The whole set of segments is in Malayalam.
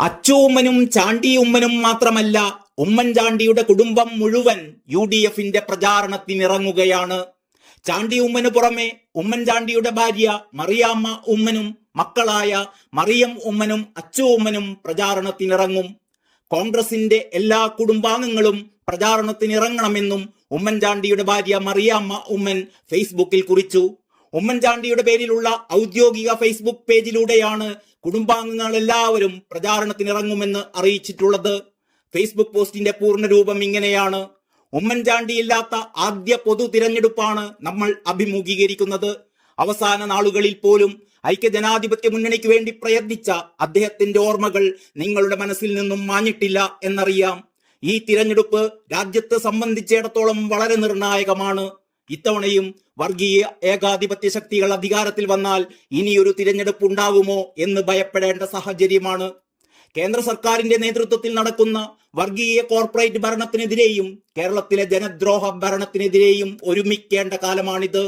അച്ചുമ്മനും ചാണ്ടിയുമ്മനും മാത്രമല്ല, ഉമ്മൻചാണ്ടിയുടെ കുടുംബം മുഴുവൻ UDFന്റെ പ്രചാരണത്തിനിറങ്ങുകയാണ്. ചാണ്ടിയുമ്മന് പുറമെ ഉമ്മൻചാണ്ടിയുടെ ഭാര്യ മറിയാമ്മ ഉമ്മനും മക്കളായ മറിയം ഉമ്മനും അച്ചു ഉമ്മനും പ്രചാരണത്തിനിറങ്ങും. കോൺഗ്രസിന്റെ എല്ലാ കുടുംബാംഗങ്ങളും പ്രചാരണത്തിനിറങ്ങണമെന്നും ഉമ്മൻചാണ്ടിയുടെ ഭാര്യ മറിയാമ്മ ഉമ്മൻ ഫേസ്ബുക്കിൽ കുറിച്ചു. ഉമ്മൻചാണ്ടിയുടെ പേരിലുള്ള ഔദ്യോഗിക ഫേസ്ബുക്ക് പേജിലൂടെയാണ് കുടുംബാംഗങ്ങൾ എല്ലാവരും പ്രചാരണത്തിനിറങ്ങുമെന്ന് അറിയിച്ചിട്ടുള്ളത്. ഫേസ്ബുക്ക് പോസ്റ്റിന്റെ പൂർണ്ണരൂപം ഇങ്ങനെയാണ്: ഉമ്മൻചാണ്ടിയില്ലാത്ത ആദ്യ പൊതു തിരഞ്ഞെടുപ്പാണ് നമ്മൾ അഭിമുഖീകരിക്കുന്നത്. അവസാന നാളുകളിൽ പോലും ഐക്യജനാധിപത്യ മുന്നണിക്ക് വേണ്ടി പ്രയത്നിച്ച അദ്ദേഹത്തിന്റെ ഓർമ്മകൾ നിങ്ങളുടെ മനസ്സിൽ നിന്നും മാഞ്ഞിട്ടില്ല എന്നറിയാം. ഈ തിരഞ്ഞെടുപ്പ് രാജ്യത്തെ സംബന്ധിച്ചിടത്തോളം വളരെ നിർണായകമാണ്. ഇത്തവണയും വർഗീയ ഏകാധിപത്യ ശക്തികൾ അധികാരത്തിൽ വന്നാൽ ഇനിയൊരു തിരഞ്ഞെടുപ്പ് ഉണ്ടാകുമോ എന്ന് ഭയപ്പെടേണ്ട സാഹചര്യമാണ്. കേന്ദ്ര സർക്കാരിന്റെ നേതൃത്വത്തിൽ നടക്കുന്ന വർഗീയ കോർപ്പറേറ്റ് ഭരണത്തിനെതിരെയും കേരളത്തിലെ ജനദ്രോഹ ഭരണത്തിനെതിരെയും ഒരുമിക്കേണ്ട കാലമാണിത്.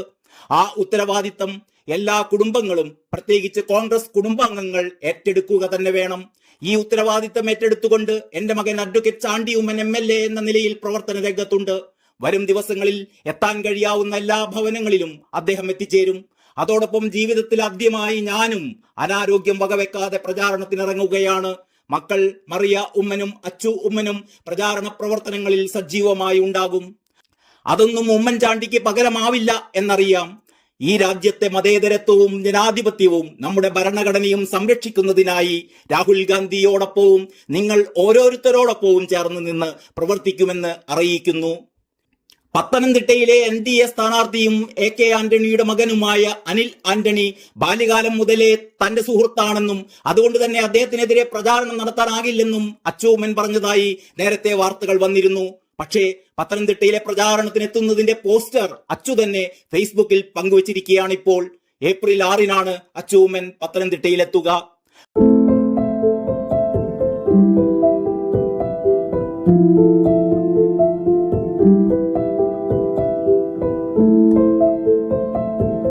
ആ ഉത്തരവാദിത്തം എല്ലാ കുടുംബങ്ങളും, പ്രത്യേകിച്ച് കോൺഗ്രസ് കുടുംബാംഗങ്ങൾ ഏറ്റെടുക്കുക തന്നെ വേണം. ഈ ഉത്തരവാദിത്തം ഏറ്റെടുത്തുകൊണ്ട് എന്റെ മകൻ അഡ്വക്കേറ്റ് ചാണ്ടിയുമ്മൻ MLA എന്ന നിലയിൽ പ്രവർത്തന രംഗത്തുണ്ട്. വരും ദിവസങ്ങളിൽ എത്താൻ കഴിയാവുന്ന എല്ലാ ഭവനങ്ങളിലും അദ്ദേഹം എത്തിച്ചേരും. അതോടൊപ്പം ജീവിതത്തിൽ ആദ്യമായി ഞാനും അനാരോഗ്യം വകവെക്കാതെ പ്രചാരണത്തിനിറങ്ങുകയാണ്. മക്കൾ മറിയ ഉമ്മനും അച്ചു ഉമ്മനും പ്രചാരണ പ്രവർത്തനങ്ങളിൽ സജീവമായി ഉണ്ടാകും. അതൊന്നും ഉമ്മൻചാണ്ടിക്ക് പകരമാവില്ല എന്നറിയാം. ഈ രാജ്യത്തെ മതേതരത്വവും ജനാധിപത്യവും നമ്മുടെ ഭരണഘടനയും സംരക്ഷിക്കുന്നതിനായി രാഹുൽ ഗാന്ധിയോടൊപ്പവും നിങ്ങൾ ഓരോരുത്തരോടൊപ്പവും ചേർന്ന് നിന്ന് പ്രവർത്തിക്കുമെന്ന് അറിയിക്കുന്നു. പത്തനംതിട്ടയിലെ NDA സ്ഥാനാർത്ഥിയും AK ആന്റണിയുടെ മകനുമായ അനിൽ ആന്റണി ബാല്യകാലം മുതലേ തന്റെ സുഹൃത്താണെന്നും അതുകൊണ്ട് തന്നെ അദ്ദേഹത്തിനെതിരെ പ്രചാരണം നടത്താനാകില്ലെന്നും അച്ചുമ്മൻ പറഞ്ഞതായി നേരത്തെ വാർത്തകൾ വന്നിരുന്നു. പക്ഷേ പത്തനംതിട്ടയിലെ പ്രചാരണത്തിനെത്തുന്നതിന്റെ പോസ്റ്റർ അച്ചു തന്നെ ഫേസ്ബുക്കിൽ പങ്കുവച്ചിരിക്കുകയാണിപ്പോൾ. ഏപ്രിൽ 6-നാണ് അച്ചുമ്മൻ പത്തനംതിട്ടയിലെത്തുക.